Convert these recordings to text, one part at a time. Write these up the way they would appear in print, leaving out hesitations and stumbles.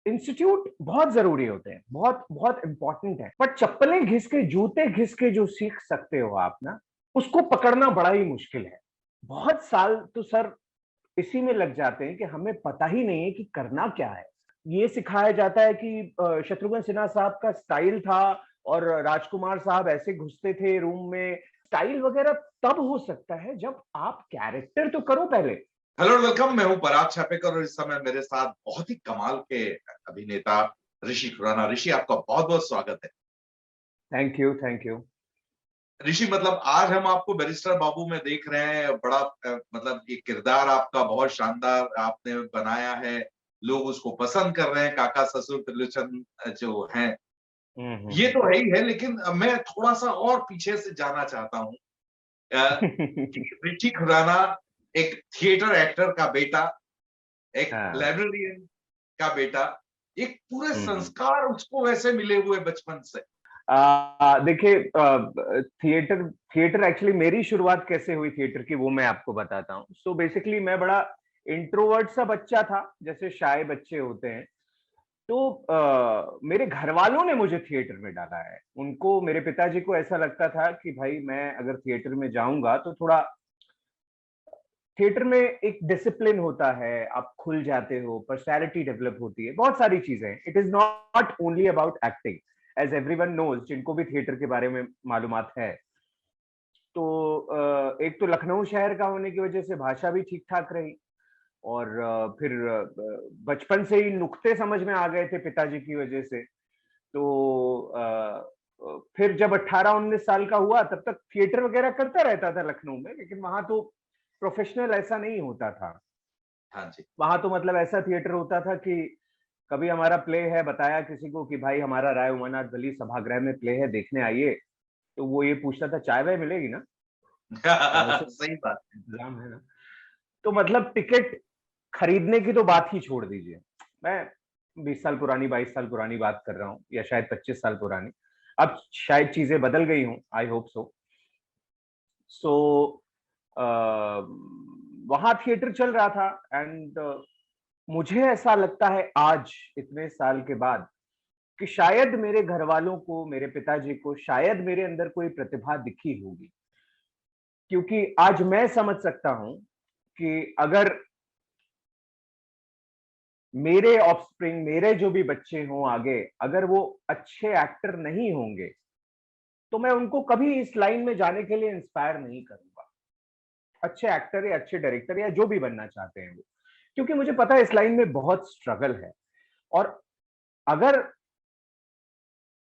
Institute बहुत जरूरी होते हैं, बहुत बहुत इंपॉर्टेंट है, बट चप्पलें घिस के, जूते घिस के जो सीख सकते हो आप ना, उसको पकड़ना बड़ा ही मुश्किल है। बहुत साल तो सर इसी में लग जाते हैं कि हमें पता ही नहीं है कि करना क्या है। ये सिखाया जाता है कि शत्रुघ्न सिन्हा साहब का स्टाइल था और राजकुमार साहब ऐसे घुसते थे रूम में। स्टाइल वगैरह तब हो सकता है जब आप कैरेक्टर तो करो पहले। हेलो और वेलकम। मैं हूं पराग छापेकर और इस समय मेरे साथ बहुत ही कमाल के अभिनेता ऋषि खुराना। ऋषि, आपका बहुत बहुत स्वागत है। Thank you, thank you. Rishi, मतलब आज हम आपको बैरिस्टर बाबू में देख रहे हैं। बड़ा मतलब ये किरदार आपका बहुत शानदार आपने बनाया है। लोग उसको पसंद कर रहे हैं। काका ससुर त्रिलोचन जो हैं, ये तो है ही है, लेकिन मैं थोड़ा सा और पीछे से जाना चाहता हूँ। ऋषि खुराना एक थिएटर एक्टर का बेटा, एक हाँ। लाइब्रेरियन का बेटा, एक पूरे हम्म। संस्कार उसको वैसे मिले हुए बचपन से। देखिए, थिएटर थिएटर एक्चुअली मेरी शुरुआत कैसे हुई थिएटर की वो मैं आपको बताता हूँ। सो बेसिकली मैं बड़ा इंट्रोवर्ट सा बच्चा था, जैसे शाय बच्चे होते हैं। तो मेरे घर वालों ने मुझे थिएटर में डाला है। उनको, मेरे पिताजी को ऐसा लगता था कि भाई मैं अगर थिएटर में जाऊंगा तो थोड़ा, थिएटर में एक डिसिप्लिन होता है, आप खुल जाते हो, पर्सनैलिटी डेवलप होती है, बहुत सारी चीजें। It is not only about acting, as everyone knows, जिनको भी थिएटर के बारे में मालूमात है। तो एक तो लखनऊ शहर का होने की वजह से भाषा भी ठीक ठाक रही, और फिर बचपन से ही नुक्ते समझ में आ गए थे पिताजी की वजह से। तो फिर जब 18-19 साल का हुआ तब तक थिएटर वगैरह करता रहता था लखनऊ में, लेकिन वहां तो प्रोफेशनल ऐसा नहीं होता था। हाँ जी। वहां तो मतलब ऐसा थिएटर होता था कि कभी हमारा प्ले है, बताया किसी को कि भाई हमारा राय उमानाथ वली सभागृह में प्ले है, देखने आइए, तो वो ये पूछता था चाय वाय मिलेगी ना, चाय से सही बात। इंतजाम है ना। तो मतलब टिकट खरीदने की तो बात ही छोड़ दीजिए। मैं 20 साल पुरानी, 22 साल पुरानी बात कर रहा हूँ, या शायद 25 साल पुरानी। अब शायद चीजें बदल गई हूँ, आई होप सो। सो वहां थिएटर चल रहा था, एंड मुझे ऐसा लगता है आज इतने साल के बाद कि शायद मेरे घर वालों को, मेरे पिताजी को शायद मेरे अंदर कोई प्रतिभा दिखी होगी। क्योंकि आज मैं समझ सकता हूं कि अगर मेरे ऑफस्प्रिंग, मेरे जो भी बच्चे हों आगे, अगर वो अच्छे एक्टर नहीं होंगे तो मैं उनको कभी इस लाइन में जाने के लिए इंस्पायर नहीं करूंगा। अच्छे एक्टर या अच्छे डायरेक्टर या जो भी बनना चाहते हैं वो, क्योंकि मुझे पता है इस लाइन में बहुत स्ट्रगल है। और अगर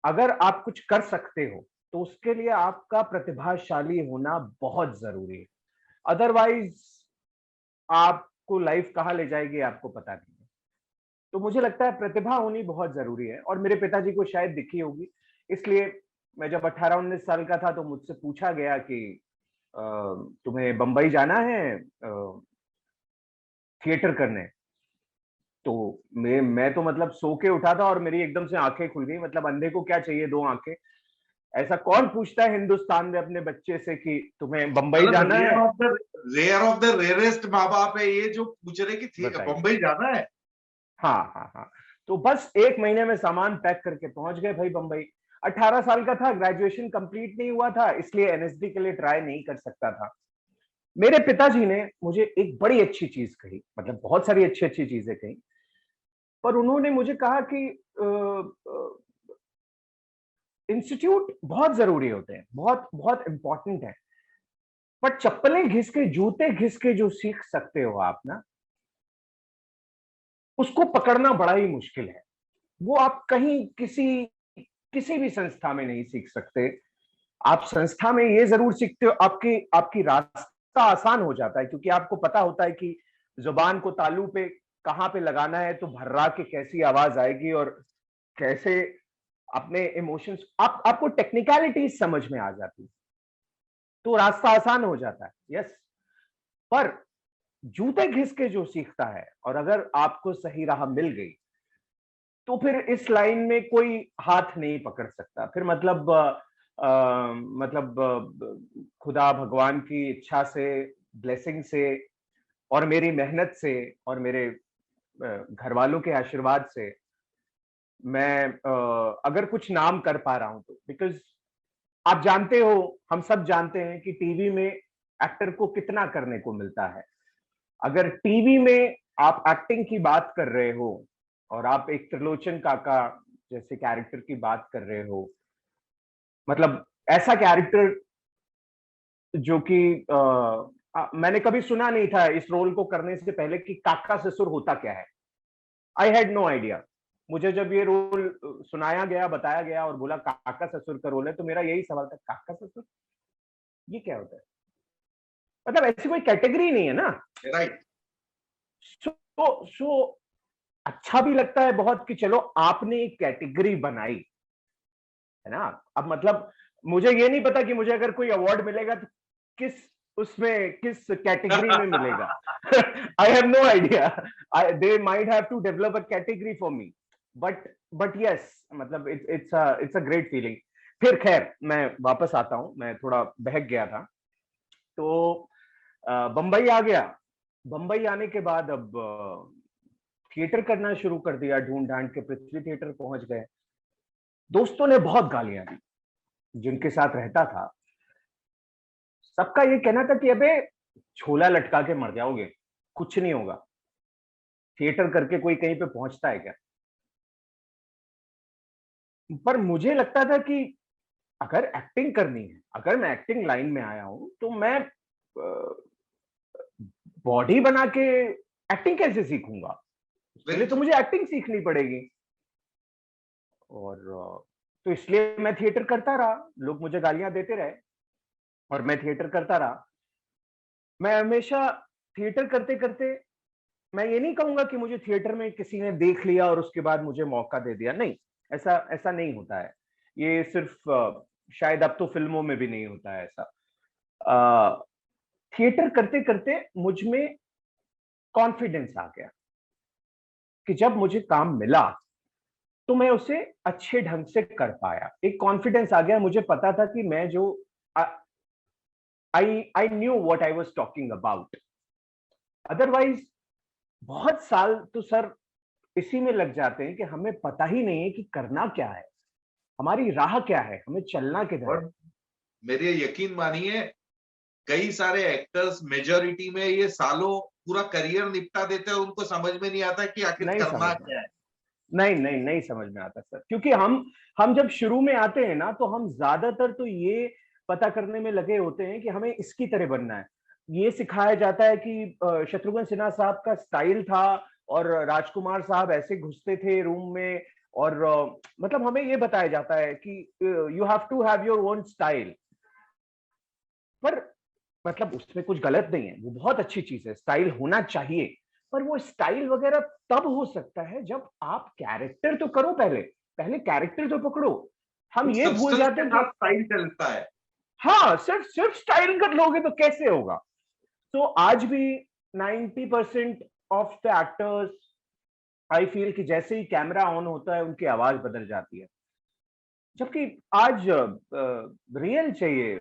अगर आप कुछ कर सकते हो तो उसके लिए आपका प्रतिभाशाली होना बहुत जरूरी है। अदरवाइज आपको लाइफ कहाँ ले जाएगी आपको पता नहीं है। तो मुझे लगता है प्रतिभा होनी बहुत जरूरी है, और मेरे पिताजी को शायद दिखी होगी। इसलिए मैं जब 18-19 साल का था तो मुझसे पूछा गया कि अ, तुम्हें बंबई जाना है थिएटर करने। तो मैं तो मतलब सो के उठा था और मेरी एकदम से आंखें खुल गई। मतलब अंधे को क्या चाहिए, दो आंखें। ऐसा कौन पूछता है हिंदुस्तान में अपने बच्चे से कि तुम्हें बंबई मतलब जाना है। रेयर ऑफ द रेयरेस्ट माँ बाप है ये जो पूछ रहे कि बताइए। बम्बई जाना है। हाँ, हाँ, हाँ। तो बस 1 महीने में सामान पैक करके पहुंच गए भाई बंबई। 18 साल का था, ग्रेजुएशन कंप्लीट नहीं हुआ था, इसलिए एनएसडी के लिए ट्राई नहीं कर सकता था। मेरे पिताजी ने मुझे एक बड़ी अच्छी चीज कही, मतलब बहुत सारी अच्छी अच्छी चीजें कही, पर उन्होंने मुझे कहा कि इंस्टीट्यूट बहुत जरूरी होते हैं, बहुत बहुत इंपॉर्टेंट है, पर चप्पलें घिस के, जूते घिस के जो सीख सकते हो आप ना, उसको पकड़ना बड़ा ही मुश्किल है। वो आप कहीं किसी किसी भी संस्था में नहीं सीख सकते। आप संस्था में ये जरूर सीखते हो, आपकी आपकी रास्ता आसान हो जाता है, क्योंकि आपको पता होता है कि जुबान को तालू पे कहाँ पे लगाना है, तो भर्रा के कैसी आवाज आएगी और कैसे अपने इमोशंस, आपको टेक्निकलिटी समझ में आ जाती है, तो रास्ता आसान हो जाता है। यस। पर जूते घिस के जो सीखता है, और अगर आपको सही राह मिल गई, तो फिर इस लाइन में कोई हाथ नहीं पकड़ सकता। फिर मतलब खुदा भगवान की इच्छा से, ब्लेसिंग से, और मेरी मेहनत से, और मेरे घर वालों के आशीर्वाद से मैं अगर कुछ नाम कर पा रहा हूं तो, बिकॉज आप जानते हो, हम सब जानते हैं कि टीवी में एक्टर को कितना करने को मिलता है। अगर टीवी में आप एक्टिंग की बात कर रहे हो और आप एक त्रिलोचन काका जैसे कैरेक्टर की बात कर रहे हो, मतलब ऐसा कैरेक्टर जो कि मैंने कभी सुना नहीं था इस रोल को करने से पहले कि काका ससुर होता क्या है। I had no idea. मुझे जब ये रोल सुनाया गया, बताया गया और बोला काका ससुर का रोल है, तो मेरा यही सवाल था, काका ससुर ये क्या होता है? मतलब ऐसी कोई कैटेगरी नहीं है ना। राइट। सो अच्छा भी लगता है बहुत कि चलो आपने एक कैटेगरी बनाई, है ना। अब मतलब मुझे ये नहीं पता कि मुझे अगर कोई अवार्ड मिलेगा तो किस उसमें किस कैटेगरी में मिलेगा। I have no idea. They might have to develop a category for me, but yes, मतलब इट्स अ ग्रेट फीलिंग। फिर खैर मैं वापस आता हूं, मैं थोड़ा बहक गया था। तो बंबई आ गया। बंबई आने के बाद अब थिएटर करना शुरू कर दिया, ढूंढ ढांड के पृथ्वी थिएटर पहुंच गए। दोस्तों ने बहुत गालियां दी जिनके साथ रहता था। सबका ये कहना था कि अबे झोला लटका के मर जाओगे, कुछ नहीं होगा, थिएटर करके कोई कहीं पे पहुंचता है क्या। पर मुझे लगता था कि अगर एक्टिंग करनी है, अगर मैं एक्टिंग लाइन में आया हूं, तो मैं बॉडी बना के एक्टिंग कैसे सीखूंगा? उसके वेरी लिए तो ट्रू। मुझे एक्टिंग सीखनी पड़ेगी। और तो इसलिए मैं थिएटर करता रहा, लोग मुझे गालियां देते रहे और मैं थिएटर करता रहा। मैं हमेशा थिएटर करते करते, मैं ये नहीं कहूंगा कि मुझे थिएटर में किसी ने देख लिया और उसके बाद मुझे मौका दे दिया, नहीं। ऐसा ऐसा नहीं होता है। ये सिर्फ शायद अब तो फिल्मों में भी नहीं होता है ऐसा। अ, थिएटर करते करते मुझ में कॉन्फिडेंस आ गया कि जब मुझे काम मिला तो मैं उसे अच्छे ढंग से कर पाया। एक कॉन्फिडेंस आ गया, मुझे पता था कि मैं जो I knew what I was talking about. Otherwise बहुत साल तो सर इसी में लग जाते हैं कि हमें पता ही नहीं है कि करना क्या है, हमारी राह क्या है, हमें चलना किधर है। और मेरे यकीन मानिए, कई सारे एक्टर्स मेजोरिटी में ये सालों पूरा करियर निपटा देते हैं, उनको समझ में नहीं आता कि आखिर नहीं समझ करना में, क्या है। नहीं नहीं नहीं समझ में आता सर, क्योंकि हम जब शुरू में आते हैं ना, तो हम ज्यादातर तो ये पता करने में लगे होते हैं कि हमें इसकी तरह बनना है। ये सिखाया जाता है कि शत्रुघ्न सिन्हा साहब का स्टाइल था और राजकुमार साहब ऐसे घुसते थे रूम में, और मतलब हमें ये बताया जाता है कि you have to have your own style. पर मतलब उसमें कुछ गलत नहीं है, वो बहुत अच्छी चीज है, स्टाइल होना चाहिए। पर वो स्टाइल वगैरह तब हो सकता है जब आप कैरेक्टर तो करो, पहले पहले कैरेक्टर तो पकड़ो। हम एक ये भूल सब्सटेंस जाते के हैं कि साथ स्टाइल चलता है। हाँ, सिर्फ सिर्फ स्टाइल कर लोगे तो कैसे होगा। तो आज भी 90% of the actors, I feel कि जैसे ही कैमरा ऑन होता है उनकी आवाज बदल जाती है। जबकि आज रियल चाहिए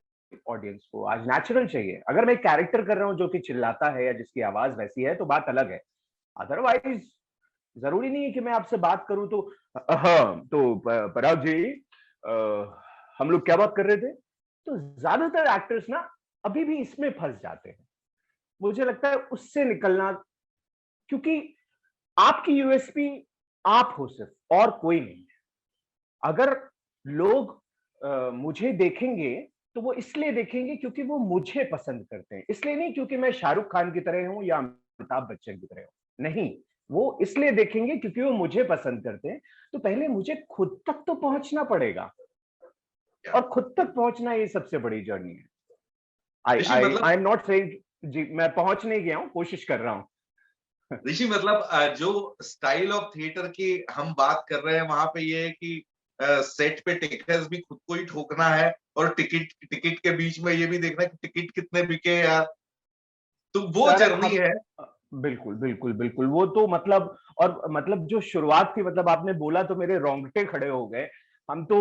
ऑडियंस को, आज नेचुरल चाहिए। अगर मैं कैरेक्टर कर रहा हूं जो कि चिल्लाता है या जिसकी आवाज वैसी है तो बात अलग है। अदरवाइज जरूरी नहीं है कि मैं आपसे बात करूं तो हाँ तो पराग जी, हम लोग क्या बात कर रहे थे। तो ज्यादातर एक्टर्स ना अभी भी इसमें फंस जाते हैं। मुझे लगता है उससे निकलना, क्योंकि आपकी यूएसपी आप हो सिर्फ, और कोई नहीं। अगर लोग मुझे देखेंगे तो वो इसलिए देखेंगे क्योंकि वो मुझे पसंद करते हैं, इसलिए नहीं क्योंकि मैं शाहरुख खान की तरह हूं या अमिताभ बच्चन की तरह हूं, नहीं। वो इसलिए देखेंगे क्योंकि वो मुझे पसंद करते हैं। तो पहले मुझे खुद तक तो पहुंचना पड़ेगा, क्या और खुद तक पहुंचना ये सबसे बड़ी जर्नी है। आई ऋषि आई मतलब आई एम नॉट सेइंग जी मैं पहुंच नहीं गया हूं, कोशिश कर रहा हूं। ऋषि मतलब जो स्टाइल ऑफ थिएटर की हम बात कर रहे हैं, वहां पे ये है कि सेट पे टिकट्स भी खुद को ही ठोकना है, और टिकट टिकट के बीच में ये भी देखना है कि टिकट कितने बिके यार। तो वो सर जर्नी हम है। बिल्कुल बिल्कुल बिल्कुल, वो तो मतलब, और मतलब जो शुरुआत थी, मतलब आपने बोला तो मेरे रोंगटे खड़े हो गए। हम तो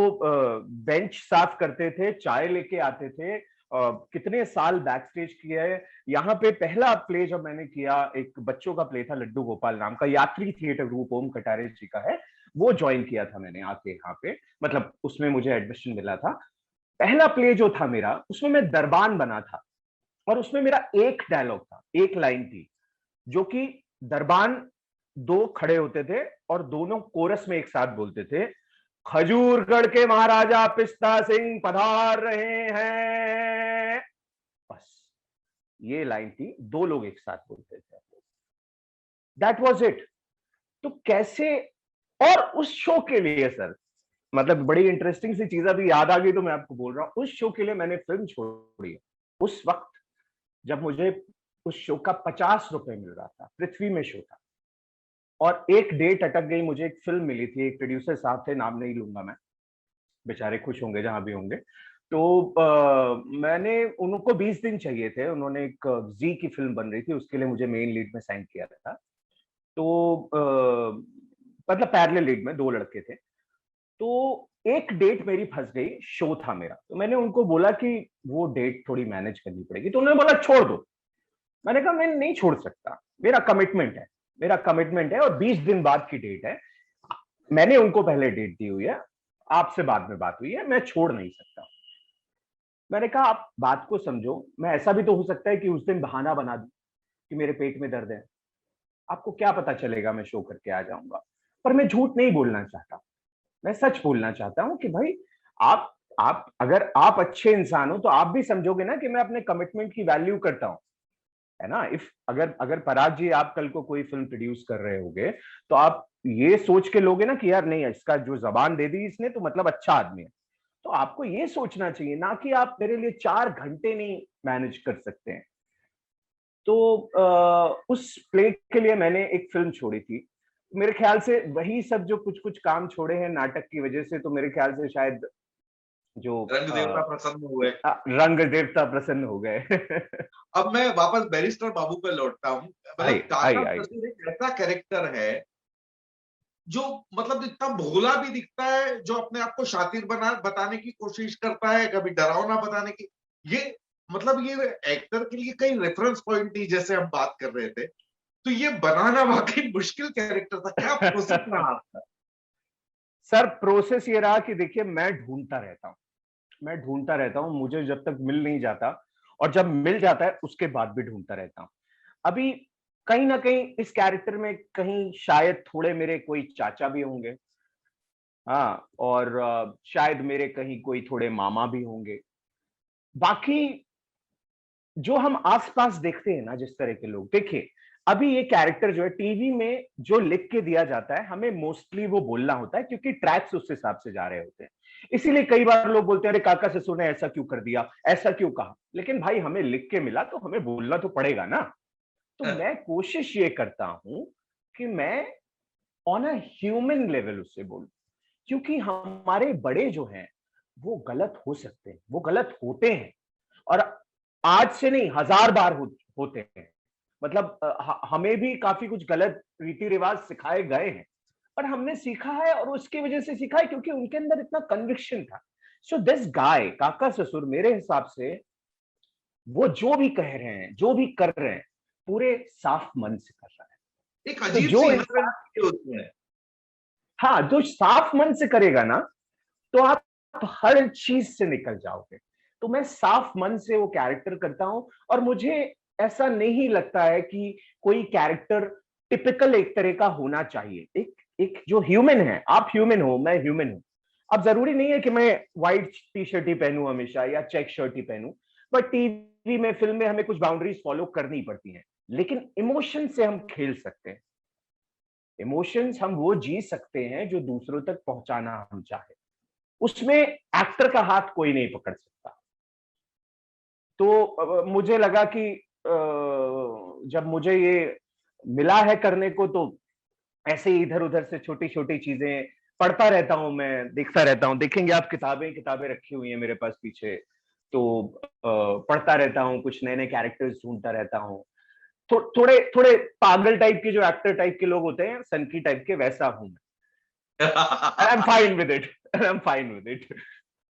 बेंच साफ करते थे, चाय लेके आते थे। कितने साल बैक स्टेज किया है। यहाँ पे पहला प्ले जब मैंने किया, एक बच्चों का प्ले था, लड्डू गोपाल नाम का, यात्री थिएटर ग्रुप ओम कटारे जी का है। वो ज्वाइन किया था मैंने आके यहाँ पे, मतलब उसमें मुझे एडमिशन मिला था। पहला प्ले जो था मेरा, उसमें मैं दरबान बना था, और उसमें मेरा एक डायलॉग था, एक लाइन थी, जो कि दरबान दो खड़े होते थे और दोनों कोरस में एक साथ बोलते थे, खजूरगढ़ के महाराजा पिस्ता सिंह पधार रहे हैं। बस ये लाइन थी, दो लोग एक साथ बोलते थे, दैट वॉज इट। तो कैसे, और उस शो के लिए सर, मतलब बड़ी इंटरेस्टिंग सी चीज अभी याद आ गई तो मैं आपको बोल रहा हूं, उस शो के लिए मैंने फिल्म छोड़ी उस वक्त जब मुझे उस शो का 50 रुपए मिल रहा था। पृथ्वी में शो था, और एक डेट अटक गई, मुझे एक फिल्म मिली थी, एक प्रोड्यूसर साहब थे, नाम नहीं लूंगा मैं, बेचारे खुश होंगे जहां भी होंगे। तो मैंने, उनको 20 दिन चाहिए थे, उन्होंने एक जी की फिल्म बन रही थी, उसके लिए मुझे मेन लीड में साइन किया था। तो मतलब पैरेलल लीड में दो लड़के थे। तो एक डेट मेरी फंस गई, शो था मेरा, तो मैंने उनको बोला कि वो डेट थोड़ी मैनेज करनी पड़ेगी, तो उन्होंने बोला छोड़ दो। मैंने कहा मैं नहीं छोड़ सकता, मेरा कमिटमेंट है, मेरा कमिटमेंट है, और 20 दिन बाद की डेट है, मैंने उनको पहले डेट दी हुई है, आपसे बाद में बात हुई है, मैं छोड़ नहीं सकता। मैंने कहा आप बात को समझो, मैं ऐसा भी तो हो सकता है कि उस दिन बहाना बना दूं कि मेरे पेट में दर्द है, आपको क्या पता चलेगा, मैं शो करके आ जाऊंगा। पर मैं झूठ नहीं बोलना चाहता, मैं सच बोलना चाहता हूं कि भाई आप अगर आप अच्छे इंसान हो तो आप भी समझोगे ना कि मैं अपने कमिटमेंट की वैल्यू करता हूं, है ना। इफ अगर अगर पराग जी आप कल को कोई फिल्म प्रोड्यूस कर रहे होगे, तो आप ये सोच के लोगे ना कि यार नहीं, इसका जो जबान दे दी इसने तो मतलब अच्छा आदमी है। तो आपको ये सोचना चाहिए ना कि आप मेरे लिए 4 घंटे नहीं मैनेज कर सकते हैं। तो उस प्ले के लिए मैंने एक फिल्म छोड़ी थी, मेरे ख्याल से वही सब जो कुछ कुछ काम छोड़े हैं नाटक की वजह से, तो मेरे ख्याल से शायद जो रंग देवता प्रसन्न हुए। रंग देवता प्रसन्न हो गए। अब मैं वापस बैरिस्टर बाबू पे लौटता हूँ। मतलब आई काका आई ससुर एक ऐसा कैरेक्टर है जो मतलब इतना भोला भी दिखता है, जो अपने आप को शातिर बताने की कोशिश करता है, कभी डरावना बताने की। ये मतलब ये एक्टर के लिए कई रेफरेंस पॉइंट थी, जैसे हम बात कर रहे थे। तो ये बनाना वाकई मुश्किल कैरेक्टर था, क्या प्रोसेस रहा आपका? सर प्रोसेस ये रहा कि देखिए, मैं ढूंढता रहता हूं, मुझे जब तक मिल नहीं जाता, और जब मिल जाता है उसके बाद भी ढूंढता रहता हूं। अभी कहीं ना कहीं इस कैरेक्टर में कहीं शायद थोड़े मेरे कोई चाचा भी होंगे, हाँ, और शायद मेरे कहीं कोई थोड़े मामा भी होंगे। बाकी जो हम आसपास देखते हैं ना, जिस तरह के लोग, देखिए अभी ये कैरेक्टर जो है टीवी में जो लिख के दिया जाता है, हमें मोस्टली वो बोलना होता है, क्योंकि ट्रैक्स उस हिसाब से जा रहे होते हैं। इसीलिए कई बार लोग बोलते हैं अरे काका ससुर ने ऐसा क्यों कर दिया, ऐसा क्यों कहा। लेकिन भाई हमें लिख के मिला तो हमें बोलना तो पड़ेगा ना। तो मैं कोशिश ये करता हूं कि मैं ऑन अ ह्यूमन लेवल उससे बोलूं, क्योंकि हमारे बड़े जो हैं वो गलत हो सकते हैं, वो गलत होते हैं, और आज से नहीं, 1000 बार होते हैं। मतलब हमें भी काफी कुछ गलत रीति रिवाज सिखाए गए हैं, पर हमने सीखा है, और उसकी वजह से सीखा है क्योंकि उनके अंदर इतना कन्विक्शन था। सो दिस गाय काका ससुर, मेरे हिसाब से वो जो भी कह रहे हैं, जो भी कर रहे हैं, पूरे साफ मन से कर रहा है। एक तो अजीब सी जो इंसान, इनोसेंस उसमें है। हाँ, जो साफ मन से करेगा ना, तो आप हर चीज से निकल जाओगे। तो मैं साफ मन से वो कैरेक्टर करता हूं, और मुझे ऐसा नहीं लगता है कि कोई कैरेक्टर टिपिकल एक तरह का होना चाहिए। एक एक जो ह्यूमन है, आप ह्यूमन हो, मैं ह्यूमन हूं। अब जरूरी नहीं है कि मैं व्हाइट टी शर्ट ही पहनूं हमेशा, या चेक शर्ट ही पहनूं, बट टीवी में, फिल्म में हमें कुछ बाउंड्रीज फॉलो करनी पड़ती हैं। लेकिन इमोशन से हम खेल सकते हैं, इमोशंस हम वो जी सकते हैं जो दूसरों तक पहुंचाना हम चाहे, उसमें एक्टर का हाथ कोई नहीं पकड़ सकता। तो मुझे लगा कि जब मुझे ये मिला है करने को, तो ऐसे ही इधर उधर से छोटी छोटी चीजें पढ़ता रहता हूं, मैं देखता रहता हूं। देखेंगे आप, किताबें किताबें रखी हुई हैं मेरे पास पीछे, तो पढ़ता रहता हूँ, कुछ नए नए कैरेक्टर्स ढूंढता रहता हूँ। थोड़े थोड़े पागल टाइप के जो एक्टर टाइप के लोग होते हैं, सनकी टाइप के, वैसा हूं मैं। I am fine with it, I am fine with it.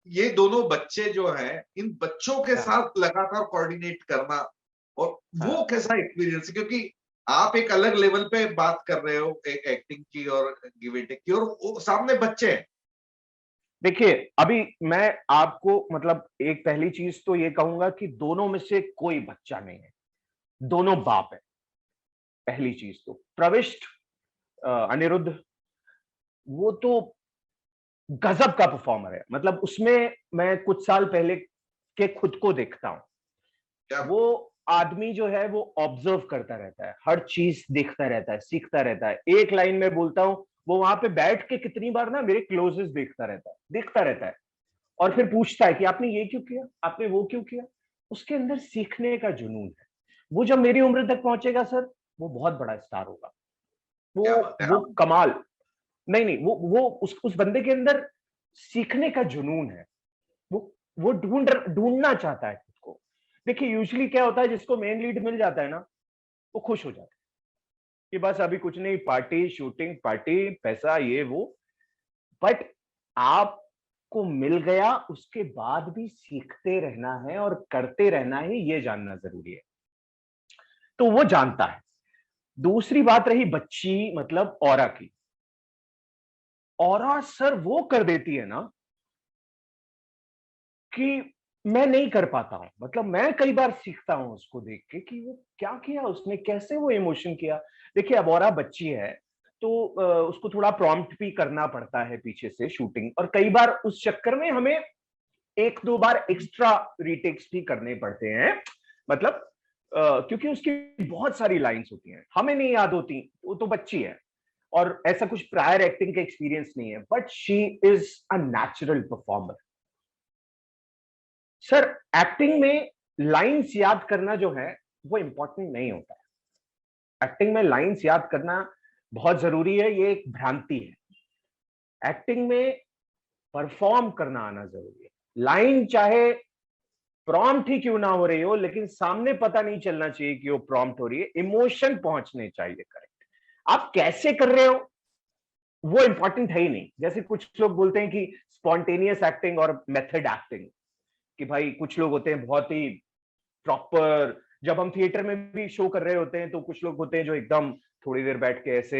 ये दोनों बच्चे जो हैं, इन बच्चों के हाँ साथ लगातार कोऑर्डिनेट करना, और वो हाँ कैसा एक्सपीरियंस है? क्योंकि आप एक अलग लेवल पे बात कर रहे हो एक एक्टिंग की और गिव एंड टेक की, और वो सामने बच्चे हैं। देखिए, अभी मैं आपको मतलब एक पहली चीज तो ये कहूंगा कि दोनों में से कोई बच्चा नहीं है, दोनों बाप है। पहली चीज तो प्रविष्ट, अनिरुद्ध, वो तो गजब का परफॉर्मर है। मतलब उसमें मैं कुछ साल पहले के खुद को देखता हूं। क्या वो आदमी जो है वो ऑब्जर्व करता रहता है, हर चीज देखता रहता है, सीखता रहता है। एक लाइन में बोलता हूं, वो वहां पे बैठ के कितनी बार ना मेरे क्लोजेस देखता रहता है और फिर पूछता है कि आपने ये क्यों किया, आपने वो क्यों किया। उसके अंदर सीखने का जुनून है। वो जब मेरी उम्र तक पहुंचेगा सर, वो बहुत बड़ा स्टार होगा। क्या बात है वो आप। कमाल। नहीं नहीं, वो उस बंदे के अंदर सीखने का जुनून है। वो वो ढूंढना चाहता है खुद को। देखिए, यूजुअली क्या होता है, जिसको मेन लीड मिल जाता है ना, वो खुश हो जाता है कि बस अभी कुछ नहीं, पार्टी, शूटिंग, पार्टी, पैसा, ये वो। बट आपको मिल गया, उसके बाद भी सीखते रहना है और करते रहना है, ये जानना जरूरी है। तो वो जानता है। दूसरी बात रही बच्ची मतलब ऑरा की। ऑरा सर वो कर देती है ना कि मैं नहीं कर पाता हूं। मतलब मैं कई बार सीखता हूं उसको देख के कि वो क्या किया उसने, कैसे वो इमोशन किया। देखिए, अब औरा बच्ची है तो उसको थोड़ा प्रॉम्प्ट भी करना पड़ता है पीछे से शूटिंग, और कई बार उस चक्कर में हमें एक दो बार एक्स्ट्रा रीटेक्स भी करने पड़ते हैं। मतलब क्योंकि उसकी बहुत सारी लाइंस होती हैं, हमें नहीं याद होती, वो तो बच्ची है और ऐसा कुछ प्रायर एक्टिंग का एक्सपीरियंस नहीं है। But she is a natural performer. Sir, acting में लाइंस याद करना जो है वो इंपॉर्टेंट नहीं होता है। एक्टिंग में लाइंस याद करना बहुत जरूरी है, ये एक भ्रांति है। एक्टिंग में परफॉर्म करना आना जरूरी है। लाइन चाहे प्रॉम्प्ट ही क्यों ना हो रही हो, लेकिन सामने पता नहीं चलना चाहिए कि वो प्रॉम्प्ट हो रही है, इमोशन पहुंचने चाहिए करेक्ट। आप कैसे कर रहे हो वो इंपॉर्टेंट है ही नहीं। जैसे कुछ लोग बोलते हैं कि स्पॉन्टेनियस एक्टिंग और मेथड एक्टिंग, कि भाई कुछ लोग होते हैं बहुत ही प्रॉपर। जब हम थिएटर में भी शो कर रहे होते हैं तो कुछ लोग होते हैं जो एकदम थोड़ी देर बैठ के ऐसे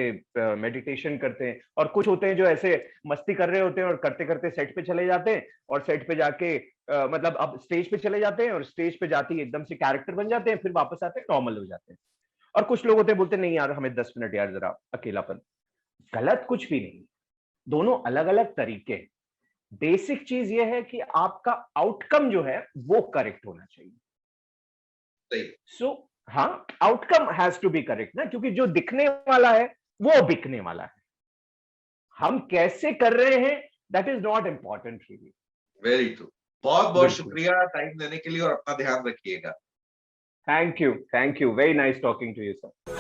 मेडिटेशन करते हैं, और कुछ होते हैं जो ऐसे मस्ती कर रहे होते हैं और करते करते सेट पे चले जाते हैं, और सेट पे जाके मतलब अब स्टेज पे चले जाते हैं और स्टेज पे जाते ही एकदम से कैरेक्टर बन जाते हैं, फिर वापस आते हैं, नॉर्मल हो जाते हैं। और कुछ लोग होते हैं बोलते हैं नहीं यार, हमें 10 मिनट यार जरा अकेलापन। गलत कुछ भी नहीं, दोनों अलग अलग तरीके हैं। बेसिक चीज ये है कि आपका आउटकम जो है वो करेक्ट होना चाहिए। सही। सो हाँ, outcome has to be correct ना, क्योंकि जो दिखने वाला है वो बिकने वाला है। हम कैसे कर रहे हैं, that is not important really. Very true. बहुत बहुत बिल्कुल। शुक्रिया टाइम देने के लिए, और अपना ध्यान रखिएगा। Thank you, thank you, very nice talking to you sir.